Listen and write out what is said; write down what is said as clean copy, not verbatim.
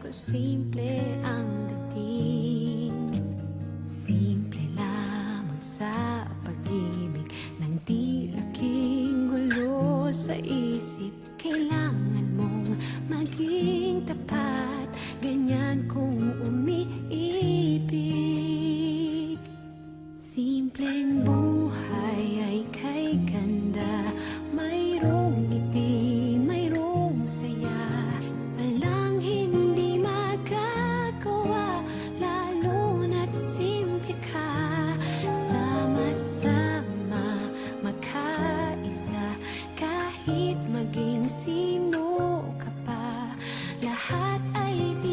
kung simple ang dating. Simple lamang sa pag-ibig, nang di laking gulo sa isip. Kailangan mong maging tapat, ganyan kung umiibig. Simpleng buhay ay kay ganda, mayroong ngiti, mayroong saya. Walang hindi magagawa, lalo na't simple ka. Sama-sama, magkaisa, kahit maging sino ka pa, lahat ay di